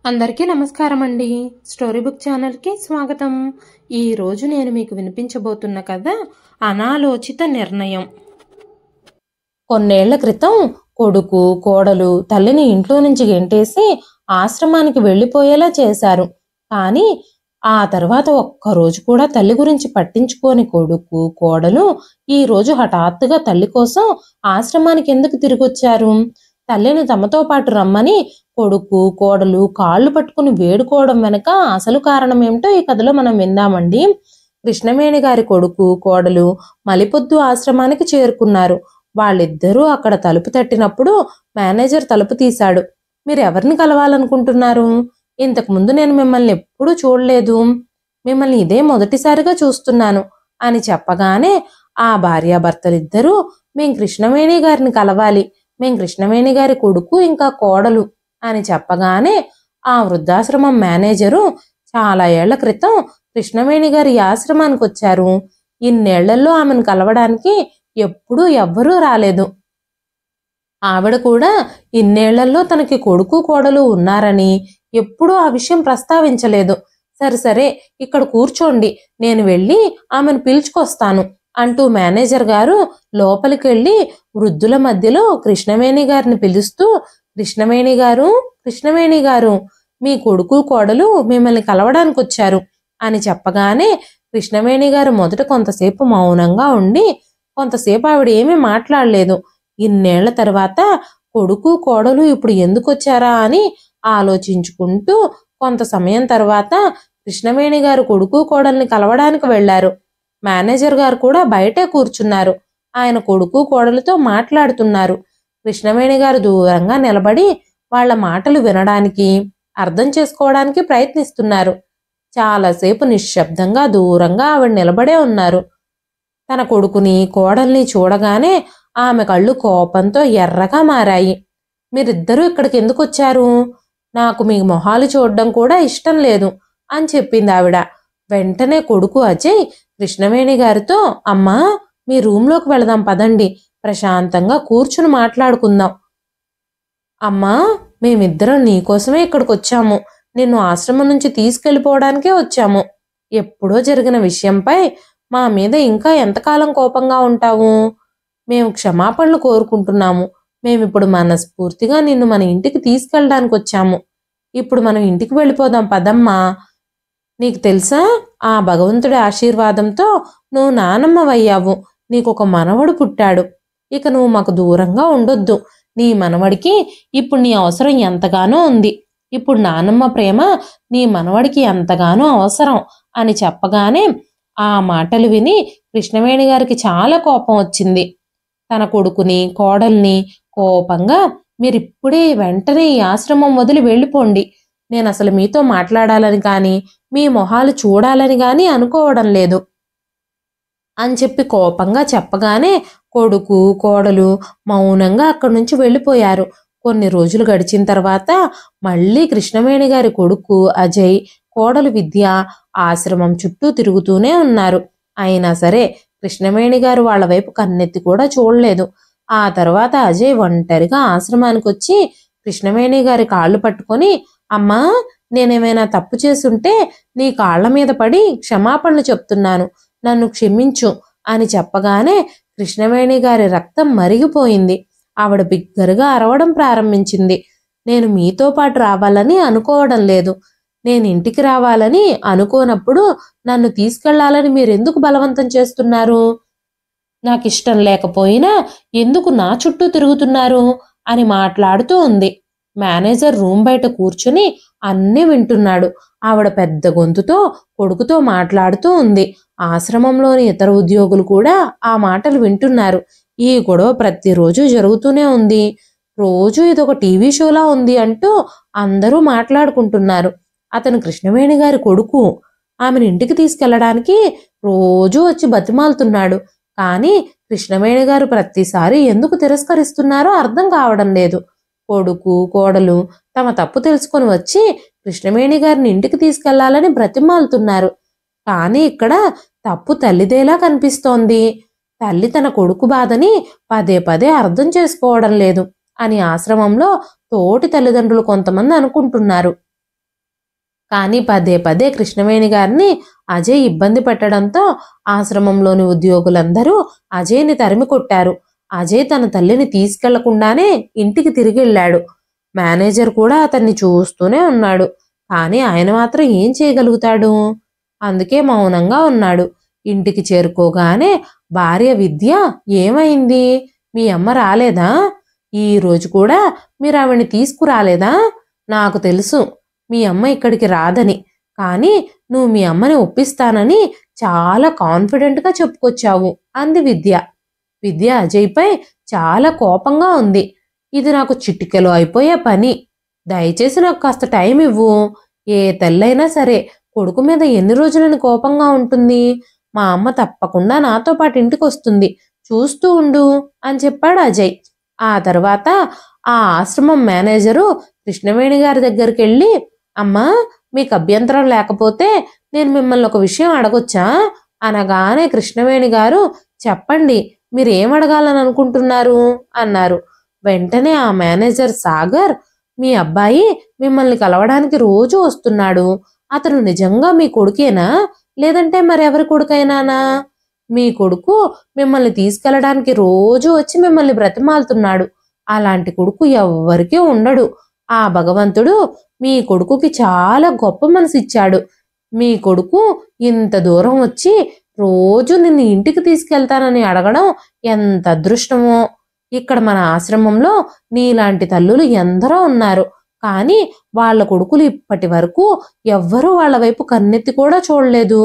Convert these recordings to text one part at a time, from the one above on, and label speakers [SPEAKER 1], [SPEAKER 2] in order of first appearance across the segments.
[SPEAKER 1] అందరికీ నమస్కారం అండి. స్టోరీ బుక్ ఛానల్కి స్వాగతం. ఈరోజు నేను మీకు వినిపించబోతున్న కథ అనాలోచిత నిర్ణయం. కొన్నేళ్ల క్రితం కొడుకు కోడలు తల్లిని ఇంట్లో నుంచి గెంటేసి ఆశ్రమానికి వెళ్ళిపోయేలా చేశారు. కానీ ఆ తర్వాత ఒక్కరోజు కూడా తల్లి గురించి పట్టించుకోని కొడుకు కోడలు ఈ రోజు హఠాత్తుగా తల్లి కోసం ఆశ్రమానికి ఎందుకు తిరిగొచ్చారు? తల్లిని తమతో పాటు రమ్మని కొడుకు కోడలు కాళ్ళు పట్టుకుని వేడుకోవడం వెనక అసలు కారణం ఏమిటో ఈ కథలో మనం విందామండి. కృష్ణవేణి గారి కొడుకు కోడలు మలిపొద్దు ఆశ్రమానికి చేరుకున్నారు. వాళ్ళిద్దరూ అక్కడ తలుపు తట్టినప్పుడు మేనేజర్ తలుపు తీశాడు. మీరు ఎవరిని కలవాలనుకుంటున్నారు? ఇంతకు ముందు నేను మిమ్మల్ని ఎప్పుడూ చూడలేదు, మిమ్మల్ని ఇదే మొదటిసారిగా చూస్తున్నాను అని చెప్పగానే ఆ భార్యాభర్తలిద్దరూ మేం కృష్ణవేణి గారిని కలవాలి, మేం కృష్ణవేణి గారి కొడుకు ఇంకా కోడలు అని చెప్పగానే ఆ వృద్ధాశ్రమం మేనేజరు చాలా ఏళ్ల క్రితం కృష్ణవేణి గారి ఆశ్రమానికి వచ్చారు. ఇన్నేళ్లలో ఆమెను కలవడానికి ఎప్పుడూ ఎవ్వరూ రాలేదు. ఆవిడ కూడా ఇన్నేళ్లలో తనకి కొడుకు కోడలు ఉన్నారని ఎప్పుడూ ఆ విషయం ప్రస్తావించలేదు. సరే ఇక్కడ కూర్చోండి, నేను వెళ్ళి ఆమెను పిలుచుకొస్తాను అంటూ మేనేజర్ గారు లోపలికి వెళ్ళి వృద్ధుల మధ్యలో కృష్ణవేణి గారిని పిలుస్తూ, కృష్ణవేణి గారు మీ కొడుకు కోడలు మిమ్మల్ని కలవడానికి వచ్చారు అని చెప్పగానే కృష్ణవేణి గారు మొదట కొంతసేపు మౌనంగా ఉండి కొంతసేపు ఆవిడ ఏమీ మాట్లాడలేదు. ఇన్నేళ్ల తర్వాత కొడుకు కోడలు ఇప్పుడు ఎందుకు వచ్చారా అని ఆలోచించుకుంటూ కొంత సమయం తర్వాత కృష్ణవేణి గారు కొడుకు కోడల్ని కలవడానికి వెళ్లారు. మేనేజర్ గారు కూడా బయటే కూర్చున్నారు. ఆయన కొడుకు కోడలతో మాట్లాడుతున్నారు. కృష్ణవేణి గారు దూరంగా నిలబడి వాళ్ల మాటలు వినడానికి అర్థం చేసుకోవడానికి ప్రయత్నిస్తున్నారు. చాలాసేపు నిశ్శబ్దంగా దూరంగా ఆవిడ నిలబడే ఉన్నారు. తన కొడుకుని కోడల్ని చూడగానే ఆమె కళ్ళు కోపంతో ఎర్రగా మారాయి. మీరిద్దరూ ఇక్కడికి ఎందుకు వచ్చారు? నాకు మీ మొహాలు చూడడం కూడా ఇష్టం లేదు అని చెప్పింది ఆవిడ. వెంటనే కొడుకు అజయ్ కృష్ణవేణి గారితో, అమ్మా మీ రూంలోకి వెళదాం పదండి, ప్రశాంతంగా కూర్చుని మాట్లాడుకుందాం. అమ్మా మేమిద్దరం నీకోసమే ఇక్కడికి వచ్చాము, నిన్ను ఆశ్రమం నుంచి తీసుకెళ్ళిపోవడానికే వచ్చాము. ఎప్పుడో జరిగిన విషయంపై మా మీద ఇంకా ఎంతకాలం కోపంగా ఉంటావు? మేము క్షమాపణలు కోరుకుంటున్నాము. మేమిప్పుడు మనస్ఫూర్తిగా నిన్ను మన ఇంటికి తీసుకెళ్ళడానికి వచ్చాము. ఇప్పుడు మనం ఇంటికి వెళ్ళిపోదాం పదమ్మా. నీకు తెలుసా, ఆ భగవంతుడి ఆశీర్వాదంతో నువ్వు నానమ్మవయ్యావు, నీకొక మనవడు పుట్టాడు. ఇక నువ్వు మాకు దూరంగా ఉండొద్దు. నీ మనవడికి ఇప్పుడు నీ అవసరం ఎంతగానో ఉంది. ఇప్పుడు నానమ్మ ప్రేమ నీ మనవడికి ఎంతగానో అవసరం అని చెప్పగానే ఆ మాటలు విని కృష్ణవేణి గారికి చాలా కోపం వచ్చింది. తన కొడుకుని కోడల్ని కోపంగా, మీరిప్పుడే వెంటనే ఈ ఆశ్రమం వదిలి వెళ్ళిపోండి, నేను అసలు మీతో మాట్లాడాలని కానీ మీ మొహాలు చూడాలని కానీ అనుకోవడం లేదు అని చెప్పి కోపంగా చెప్పగానే కొడుకు కోడలు మౌనంగా అక్కడి నుంచి వెళ్ళిపోయారు. కొన్ని రోజులు గడిచిన తర్వాత మళ్ళీ కృష్ణవేణి గారి కొడుకు అజయ్ కోడలు విద్య ఆశ్రమం చుట్టూ తిరుగుతూనే ఉన్నారు. అయినా సరే కృష్ణవేణి గారు వాళ్ళ వైపు కన్నెత్తి కూడా చూడలేదు. ఆ తర్వాత అజయ్ ఒంటరిగా ఆశ్రమానికి వచ్చి కృష్ణవేణి గారి కాళ్ళు పట్టుకొని, అమ్మా నేనేమైనా తప్పు చేసుంటే నీ కాళ్ల మీద పడి క్షమాపణలు చెప్తున్నాను, నన్ను క్షమించు అని చెప్పగానే కృష్ణవేణి గారి రక్తం మరిగిపోయింది. ఆవిడ బిగ్గరగా అరవడం ప్రారంభించింది. నేను మీతో పాటు రావాలని అనుకోవడం లేదు, నేను ఇంటికి రావాలని అనుకోనప్పుడు నన్ను తీసుకెళ్లాలని మీరెందుకు బలవంతం చేస్తున్నారు? నాకు ఇష్టం లేకపోయినా ఎందుకు నా చుట్టూ తిరుగుతున్నారు అని మాట్లాడుతూ ఉంది. మేనేజర్ రూమ్ బయట కూర్చుని అన్నీ వింటున్నాడు. ఆవిడ పెద్ద గొంతుతో కొడుకుతో మాట్లాడుతూ ఉంది. ఆశ్రమంలోని ఇతర ఉద్యోగులు కూడా ఆ మాటలు వింటున్నారు. ఈ గొడవ ప్రతిరోజు జరుగుతూనే ఉంది. రోజు ఇదొక టీవీ షోలా ఉంది అంటూ అందరూ మాట్లాడుకుంటున్నారు. అతను కృష్ణవేణి గారి కొడుకు. ఆమెను ఇంటికి తీసుకెళ్లడానికి రోజూ వచ్చి బతిమాలుతున్నాడు. కానీ కృష్ణవేణి గారు ప్రతిసారి ఎందుకు తిరస్కరిస్తున్నారో అర్థం కావడం లేదు. కొడుకు కోడలు తమ తప్పు తెలుసుకొని వచ్చి కృష్ణవేణి గారిని ఇంటికి తీసుకెళ్లాలని బ్రతిమాలుతున్నారు. కానీ ఇక్కడ తప్పు తల్లిదేలా కనిపిస్తోంది. తల్లి తన కొడుకు బాధని పదే పదే అర్థం చేసుకోవడం లేదు అని ఆశ్రమంలో తోటి తల్లిదండ్రులు కొంతమంది అనుకుంటున్నారు. కానీ పదే పదే కృష్ణవేణి గారిని అజయ్ ఇబ్బంది పెట్టడంతో ఆశ్రమంలోని ఉద్యోగులందరూ అజయ్ని తరిమి కొట్టారు. అజయ్ తన తల్లిని తీసుకెళ్లకుండానే ఇంటికి తిరిగి వెళ్ళాడు. మేనేజర్ కూడా అతన్ని చూస్తూనే ఉన్నాడు. కానీ ఆయన మాత్రం ఏం చేయగలుగుతాడు? అందుకే మౌనంగా ఉన్నాడు. ఇంటికి చేరుకోగానే భార్య విద్య, ఏమైంది? మీ అమ్మ రాలేదా? ఈ రోజు కూడా మీరు ఆవిడ్ని తీసుకురాలేదా? నాకు తెలుసు మీ అమ్మ ఇక్కడికి రాదని, కానీ నువ్వు మీ అమ్మని ఒప్పిస్తానని చాలా కాన్ఫిడెంట్గా చెప్పుకొచ్చావు అంది విద్య. విద్య అజయ్పై చాలా కోపంగా ఉంది. ఇది నాకు చిటికెలో అయిపోయే పని. దయచేసి నాకు కాస్త టైం ఇవ్వు. ఏ తల్లైనా సరే కొడుకు మీద ఎన్ని రోజులని కోపంగా ఉంటుంది? మా అమ్మ తప్పకుండా నాతో పాటు ఇంటికి వస్తుంది, చూస్తూ ఉండు అని చెప్పాడు అజయ్. ఆ తర్వాత ఆ ఆశ్రమం మేనేజరు కృష్ణవేణి గారి దగ్గరికి వెళ్ళి, అమ్మా, మీకు అభ్యంతరం లేకపోతే నేను మిమ్మల్ని ఒక విషయం అడగొచ్చా అనగానే కృష్ణవేణి గారు, చెప్పండి, మీరు ఏం అడగాలని అనుకుంటున్నారు అన్నారు. వెంటనే ఆ మేనేజర్ సాగర్, మీ అబ్బాయి మిమ్మల్ని కలవడానికి రోజు వస్తున్నాడు. అతను నిజంగా మీ కొడుకేనా, లేదంటే మరెవరి కొడుకైనానా? మీ కొడుకు మిమ్మల్ని తీసుకెళ్ళడానికి రోజు వచ్చి మిమ్మల్ని బ్రతిమాలుతున్నాడు. అలాంటి కొడుకు ఎవ్వరికీ ఉండడు. ఆ భగవంతుడు మీ కొడుకుకి చాలా గొప్ప మనసు ఇచ్చాడు. మీ కొడుకు ఇంత దూరం వచ్చి రోజు నిన్ను ఇంటికి తీసుకెళ్తానని అడగడం ఎంత అదృష్టమో. ఇక్కడ మన ఆశ్రమంలో నీలాంటి తల్లులు ఎందరో ఉన్నారు, కానీ వాళ్ళ కొడుకులు ఇప్పటి వరకు ఎవ్వరూ వాళ్ళ వైపు కన్నెత్తి కూడా చూడలేదు.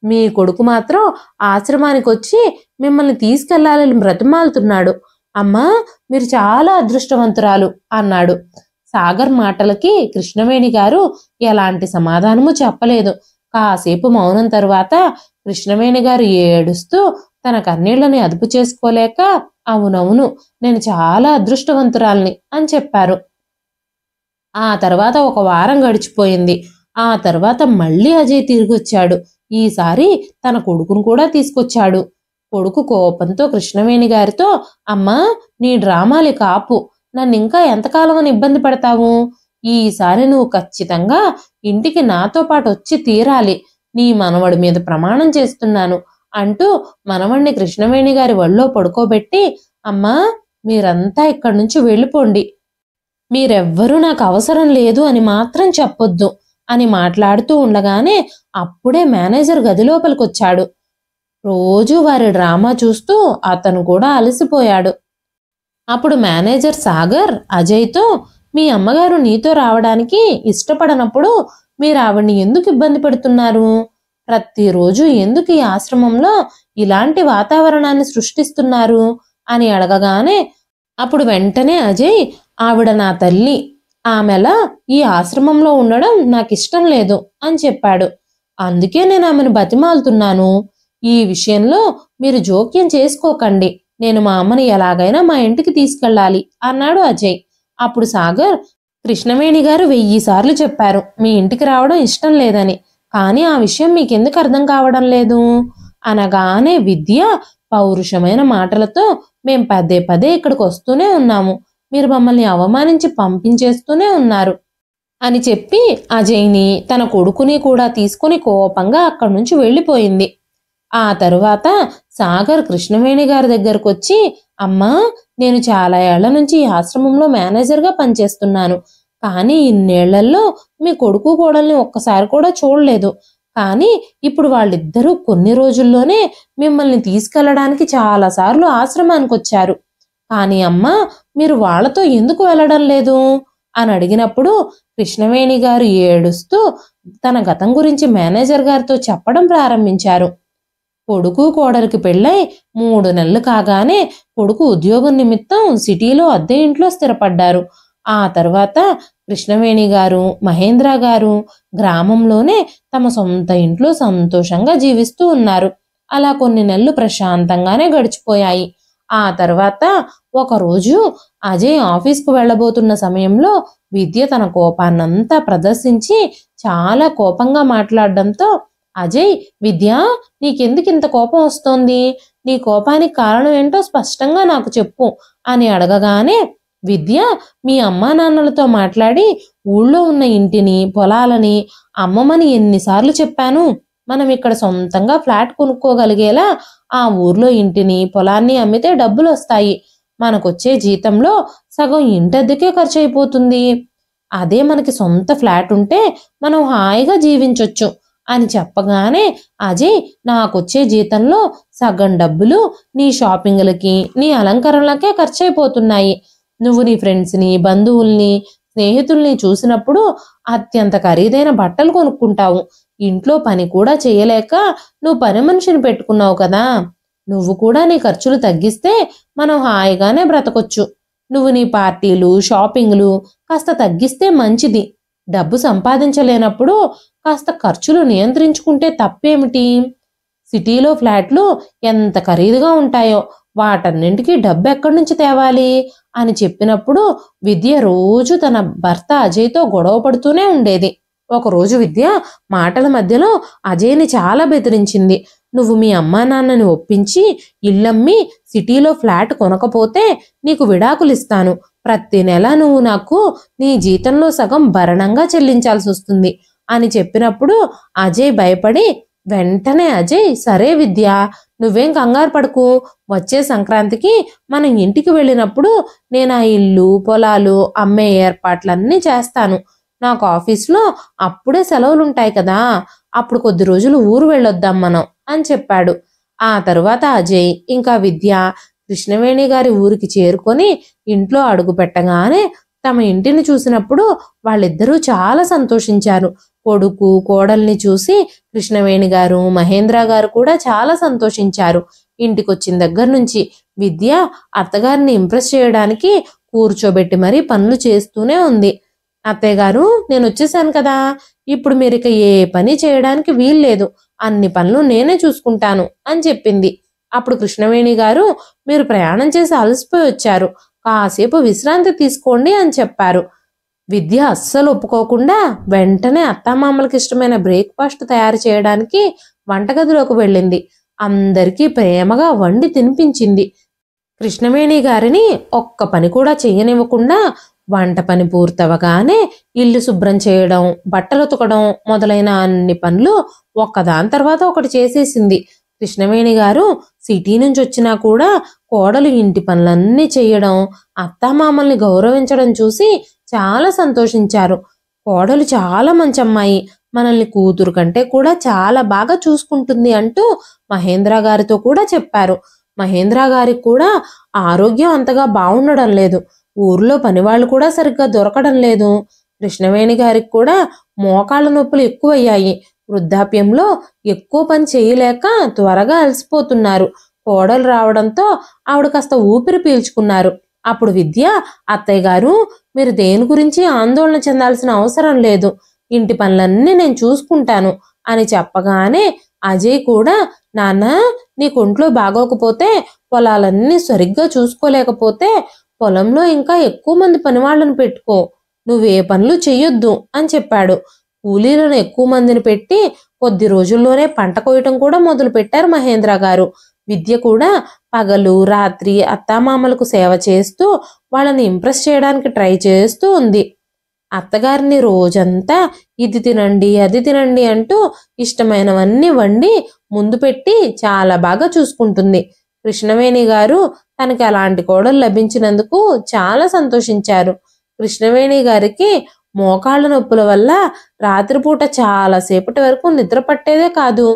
[SPEAKER 1] మీ కొడుకు మాత్రం ఆశ్రమానికి వచ్చి మిమ్మల్ని తీసుకెళ్లాలని బ్రతిమాలుతున్నాడు. అమ్మా, మీరు చాలా అదృష్టవంతురాలు అన్నాడు. సాగర్ మాటలకి కృష్ణవేణి గారు ఎలాంటి సమాధానము చెప్పలేదు. కాసేపు మౌనం తర్వాత కృష్ణవేణి గారు ఏడుస్తూ తన కన్నీళ్లని అదుపు చేసుకోలేక, అవునవును, నేను చాలా అదృష్టవంతురాల్ని అని చెప్పారు. ఆ తర్వాత ఒక వారం గడిచిపోయింది. ఆ తర్వాత మళ్ళీ అజయ్ తిరిగొచ్చాడు. ఈసారి తన కొడుకును కూడా తీసుకొచ్చాడు. కొడుకు కోపంతో కృష్ణవేణి గారితో, అమ్మా, నీ డ్రామాలు కాపు, నన్ను ఇంకా ఎంతకాలం అని ఇబ్బంది పెడతావు? ఈసారి నువ్వు ఖచ్చితంగా ఇంటికి నాతో పాటు వచ్చి తీరాలి. నీ మనవడి మీద ప్రమాణం చేస్తున్నాను అంటూ మనవణ్ణి కృష్ణవేణి గారి ఒళ్ళో పడుకోబెట్టి, అమ్మా, మీరంతా ఇక్కడి నుంచి వెళ్ళిపోండి, మీరెవ్వరూ నాకు అవసరం లేదు అని మాత్రం చెప్పొద్దు అని మాట్లాడుతూ ఉండగానే అప్పుడే మేనేజర్ గది లోపలికొచ్చాడు. రోజు వారి డ్రామా చూస్తూ అతను కూడా అలసిపోయాడు. అప్పుడు మేనేజర్ సాగర్ అజయ్తో, మీ అమ్మగారు నీతో రావడానికి ఇష్టపడనప్పుడు మీరు ఆవిడ్ని ఎందుకు ఇబ్బంది పెడుతున్నారు? ప్రతిరోజు ఎందుకు ఈ ఆశ్రమంలో ఇలాంటి వాతావరణాన్ని సృష్టిస్తున్నారు అని అడగగానే అప్పుడు వెంటనే అజయ్, ఆవిడ నా తల్లి, ఆమెలా ఈ ఆశ్రమంలో ఉండడం నాకు ఇష్టం లేదు అని చెప్పాడు. అందుకే నేను ఆమెను బతిమాలుతున్నాను. ఈ విషయంలో మీరు జోక్యం చేసుకోకండి. నేను మా అమ్మని ఎలాగైనా మా ఇంటికి తీసుకెళ్ళాలి అన్నాడు అజయ్. అప్పుడు సాగర్, కృష్ణవేణి గారు 1000 సార్లు చెప్పారు మీ ఇంటికి రావడం ఇష్టం లేదని, కానీ ఆ విషయం మీకెందుకు అర్థం కావడం లేదు అనగానే విద్య పౌరుషమైన మాటలతో, మేం పదే పదే ఇక్కడికి వస్తూనే ఉన్నాము, మీరు మమ్మల్ని అవమానించి పంపించేస్తూనే ఉన్నారు అని చెప్పి అజయ్ని తన కొడుకుని కూడా తీసుకుని కోపంగా అక్కడి నుంచి వెళ్ళిపోయింది. ఆ తరువాత సాగర్ కృష్ణవేణి గారి దగ్గరకు వచ్చి, అమ్మా, నేను చాలా ఏళ్ల నుంచి ఈ ఆశ్రమంలో మేనేజర్గా పనిచేస్తున్నాను, కానీ ఇన్నేళ్లలో మీ కొడుకు కోడల్ని ఒక్కసారి కూడా చూడలేదు. కానీ ఇప్పుడు వాళ్ళిద్దరూ కొన్ని రోజుల్లోనే మిమ్మల్ని తీసుకెళ్లడానికి చాలాసార్లు ఆశ్రమానికి వచ్చారు. కానీ అమ్మా, మీరు వాళ్లతో ఎందుకు వెళ్ళడం లేదు అని అడిగినప్పుడు కృష్ణవేణి గారు ఏడుస్తూ తన గతం గురించి మేనేజర్ గారితో చెప్పడం ప్రారంభించారు. కొడుకు కోడలికి పెళ్ళై 3 నెలలు కాగానే కొడుకు ఉద్యోగం నిమిత్తం సిటీలో అద్దె ఇంట్లో స్థిరపడ్డారు. ఆ తర్వాత కృష్ణవేణి గారు, మహేంద్ర గారు గ్రామంలోనే తమ సొంత ఇంట్లో సంతోషంగా జీవిస్తూ ఉన్నారు. అలా కొన్ని నెలలు ప్రశాంతంగానే గడిచిపోయాయి. ఆ తర్వాత ఒకరోజు అజయ్ ఆఫీస్కు వెళ్ళబోతున్న సమయంలో విద్య తన కోపాన్నంతా ప్రదర్శించి చాలా కోపంగా మాట్లాడడంతో, అజయ్, విద్య, నీకెందుకు ఇంత కోపం వస్తోంది? నీ కోపానికి కారణం ఏంటో స్పష్టంగా నాకు చెప్పు అని అడగగానే విద్య మీ అమ్మా నాన్నలతో మాట్లాడి ఊళ్ళో ఉన్న ఇంటిని పొలాలని అమ్మమని ఎన్నిసార్లు చెప్పాను. మనం ఇక్కడ సొంతంగా ఫ్లాట్ కొనుక్కోగలిగేలా ఆ ఊర్లో ఇంటిని పొలాన్ని అమ్మితే డబ్బులు వస్తాయి. మనకొచ్చే జీతంలో సగం ఇంటద్దెకే ఖర్చు అయిపోతుంది. అదే మనకి సొంత ఫ్లాట్ ఉంటే మనం హాయిగా జీవించొచ్చు అని చెప్పగానే అజయ్ నాకొచ్చే జీతంలో సగం డబ్బులు నీ షాపింగ్లకి నీ అలంకరణలకే ఖర్చు అయిపోతున్నాయి. నువ్వు నీ ఫ్రెండ్స్ని బంధువుల్ని స్నేహితుల్ని చూసినప్పుడు అత్యంత ఖరీదైన బట్టలు కొనుక్కుంటావు. ఇంట్లో పని కూడా చేయలేక నువ్వు పని మనిషిని పెట్టుకున్నావు కదా. నువ్వు కూడా నీ ఖర్చులు తగ్గిస్తే మనం హాయిగానే బ్రతకొచ్చు. నువ్వు నీ పార్టీలు షాపింగ్లు కాస్త తగ్గిస్తే మంచిది. డబ్బు సంపాదించలేనప్పుడు కాస్త ఖర్చులు నియంత్రించుకుంటే తప్పేమిటి? సిటీలో ఫ్లాట్లు ఎంత ఖరీదుగా ఉంటాయో వాటన్నింటికి డబ్బు ఎక్కడి నుంచి తేవాలి అని చెప్పినప్పుడు విద్య రోజు తన భర్త అజయ్తో గొడవ పడుతూనే ఉండేది. ఒకరోజు విద్య మాటల మధ్యలో అజయ్ని చాలా బెదిరించింది. నువ్వు మీ అమ్మా నాన్నని ఒప్పించి ఇల్లమ్మి సిటీలో ఫ్లాట్ కొనకపోతే నీకు విడాకులు ఇస్తాను. ప్రతి నెల నువ్వు నాకు నీ జీతంలో సగం భరణంగా చెల్లించాల్సి వస్తుంది అని చెప్పినప్పుడు అజయ్ భయపడి వెంటనే అజయ్ సరే విద్య నువ్వేం కంగారు పడకు. వచ్చే సంక్రాంతికి మనం ఇంటికి వెళ్ళినప్పుడు నేను ఆ ఇల్లు పొలాలు అమ్మే ఏర్పాట్లన్నీ చేస్తాను. నాకు ఆఫీస్లో అప్పుడే సెలవులుంటాయి కదా, అప్పుడు కొద్ది రోజులు ఊరు వెళ్ళొద్దాం మనం అని చెప్పాడు. ఆ తరువాత అజయ్ ఇంకా విద్య కృష్ణవేణి గారి ఊరికి చేరుకొని ఇంట్లో అడుగు పెట్టగానే తమ ఇంటిని చూసినప్పుడు వాళ్ళిద్దరూ చాలా సంతోషించారు. కొడుకు కోడల్ని చూసి కృష్ణవేణి గారు మహేంద్ర గారు కూడా చాలా సంతోషించారు. ఇంటికొచ్చిన దగ్గర నుంచి విద్య అత్తగారిని ఇంప్రెస్ చేయడానికి కూర్చోబెట్టి మరీ పనులు చేస్తూనే ఉంది. అత్తయ్య గారు నేను వచ్చేసాను కదా, ఇప్పుడు మీరు ఇక ఏ పని చేయడానికి వీల్లేదు, అన్ని పనులు నేనే చూసుకుంటాను అని చెప్పింది. అప్పుడు కృష్ణవేణి గారు మీరు ప్రయాణం చేసి అలసిపోయి వచ్చారు, కాసేపు విశ్రాంతి తీసుకోండి అని చెప్పారు. విద్య అస్సలు ఒప్పుకోకుండా వెంటనే అత్తామామలకి ఇష్టమైన బ్రేక్ఫాస్ట్ తయారు చేయడానికి వంటగదిలోకి వెళ్ళింది. అందరికీ ప్రేమగా వండి తినిపించింది. కృష్ణవేణి గారిని ఒక్క పని కూడా చేయనివ్వకుండా వంట పని పూర్తవగానే ఇల్లు శుభ్రం చేయడం బట్టలు ఉతకడం మొదలైన అన్ని పనులు ఒక్కదాని తర్వాత ఒకటి చేసేసింది. కృష్ణవేణి గారు సిటీ నుంచి వచ్చినా కూడా కోడలు ఇంటి పనులన్నీ చేయడం అత్తామామల్ని గౌరవించడం చూసి చాలా సంతోషించారు. కోడలు చాలా మంచి అమ్మాయి, మనల్ని కూతురు కంటే కూడా చాలా బాగా చూసుకుంటుంది అంటూ మహేంద్ర గారితో కూడా చెప్పారు. మహేంద్ర గారికి కూడా ఆరోగ్యం అంతగా బాగుండడం లేదు. ఊర్లో పనివాళ్ళు కూడా సరిగ్గా దొరకడం లేదు. కృష్ణవేణి గారికి కూడా మోకాళ్ళ నొప్పులు ఎక్కువయ్యాయి. వృద్ధాప్యంలో ఎక్కువ పని చేయలేక త్వరగా అలసిపోతున్నారు. కోడలు రావడంతో ఆవిడ కాస్త ఊపిరి పీల్చుకున్నారు. అప్పుడు విద్య అత్తయ్య గారు మీరు దేని గురించి ఆందోళన చెందాల్సిన అవసరం లేదు, ఇంటి పనులన్నీ నేను చూసుకుంటాను అని చెప్పగానే అజయ్ కూడా నాన్న నీకు ఒంట్లో బాగోకపోతే పొలాలన్నీ సరిగ్గా చూసుకోలేకపోతే పొలంలో ఇంకా ఎక్కువ మంది పనివాళ్ళను పెట్టుకో, నువ్వే పనులు చెయ్యొద్దు అని చెప్పాడు. కూలీలను ఎక్కువ మందిని పెట్టి కొద్ది రోజుల్లోనే పంట కోయటం కూడా మొదలు పెట్టారు మహేంద్ర గారు. విద్య కూడా పగలు రాత్రి అత్తామామలకు సేవ చేస్తూ వాళ్ళని ఇంప్రెస్ చేయడానికి ట్రై చేస్తూ ఉంది. అత్తగారిని రోజంతా ఇది తినండి అది తినండి అంటూ ఇష్టమైనవన్నీ వండి ముందు పెట్టి చాలా బాగా చూసుకుంటుంది. కృష్ణవేణి గారు తనకి అలాంటి కోడలు లభించినందుకు చాలా సంతోషించారు. కృష్ణవేణి గారికి మోకాళ్ళ నొప్పుల వల్ల రాత్రిపూట చాలా సేపటి వరకు నిద్ర పట్టేదే కాదు.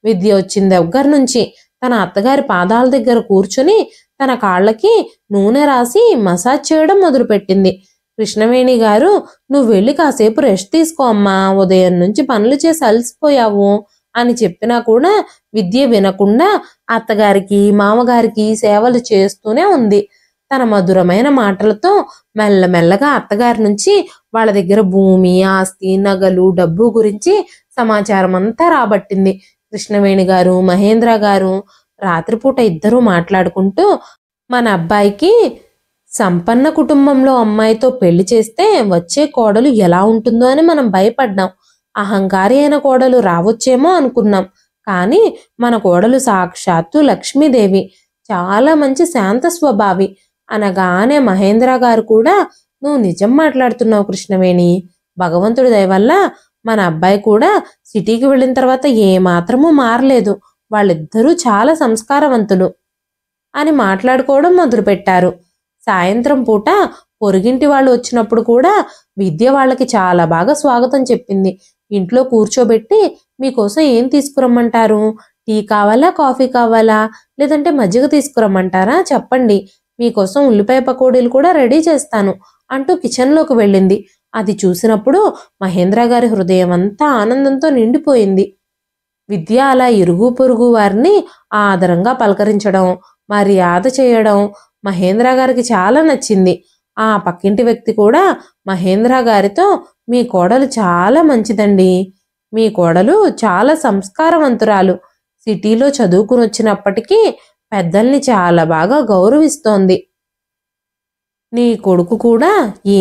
[SPEAKER 1] విద్య వచ్చిన దగ్గర నుంచి తన అత్తగారి పాదాల దగ్గర కూర్చుని తన కాళ్ళకి నూనె రాసి మసాజ్ చేయడం మొదలుపెట్టింది. కృష్ణవేణి గారు నువ్వు వెళ్ళి కాసేపు రెస్ట్ తీసుకో అమ్మా, ఉదయం నుంచి పనులు చేసి అలసిపోయావు అని చెప్పినా కూడా విద్య వినకుండా అత్తగారికి మామగారికి సేవలు చేస్తూనే ఉంది. తన మధురమైన మాటలతో మెల్లమెల్లగా అత్తగారి నుంచి వాళ్ళ దగ్గర భూమి ఆస్తి నగలు డబ్బు గురించి సమాచారం అంతా రాబట్టింది. కృష్ణవేణి గారు మహేంద్ర గారు రాత్రిపూట ఇద్దరూ మాట్లాడుకుంటూ మన అబ్బాయికి సంపన్న కుటుంబంలో అమ్మాయితో పెళ్లి చేస్తే వచ్చే కోడలు ఎలా ఉంటుందో అని మనం భయపడ్డాం. అహంకారి అయిన కోడలు రావచ్చేమో అనుకున్నాం, కానీ మన కోడలు సాక్షాత్తు లక్ష్మీదేవి, చాలా మంచి శాంత స్వభావి. అనగానే మహేంద్ర గారు కూడా, నువ్వు నిజం మాట్లాడుతున్నావు కృష్ణవేణి. భగవంతుడి దయ వల్ల మన అబ్బాయి కూడా సిటీకి వెళ్ళిన తర్వాత ఏమాత్రమూ మారలేదు. వాళ్ళిద్దరూ చాలా సంస్కారవంతులు అని మాట్లాడుకోవడం మొదలుపెట్టారు. సాయంత్రం పూట పొరుగింటి వాళ్ళు వచ్చినప్పుడు కూడా విద్య వాళ్ళకి చాలా బాగా స్వాగతం చెప్పింది. ఇంట్లో కూర్చోబెట్టి, మీకోసం ఏం తీసుకురమ్మంటారు? టీ కావాలా, కాఫీ కావాలా, లేదంటే మజ్జిగ తీసుకురమ్మంటారా? చెప్పండి, మీకోసం ఉల్లిపాయ పకోడీలు కూడా రెడీ చేస్తాను అంటూ కిచెన్లోకి వెళ్ళింది. అది చూసినప్పుడు మహేంద్ర గారి హృదయం అంతా ఆనందంతో నిండిపోయింది. విద్య అలా ఇరుగు పొరుగు వారిని ఆదరంగా పలకరించడం, మర్యాద చేయడం మహేంద్ర గారికి చాలా నచ్చింది. ఆ పక్కింటి వ్యక్తి కూడా మహేంద్ర గారితో, మీ కోడలు చాలా మంచిదండి. మీ కోడలు చాలా సంస్కారవంతురాలు. సిటీలో చదువుకుని వచ్చినప్పటికీ పెద్దల్ని చాలా బాగా గౌరవిస్తోంది. నీ కొడుకు కూడా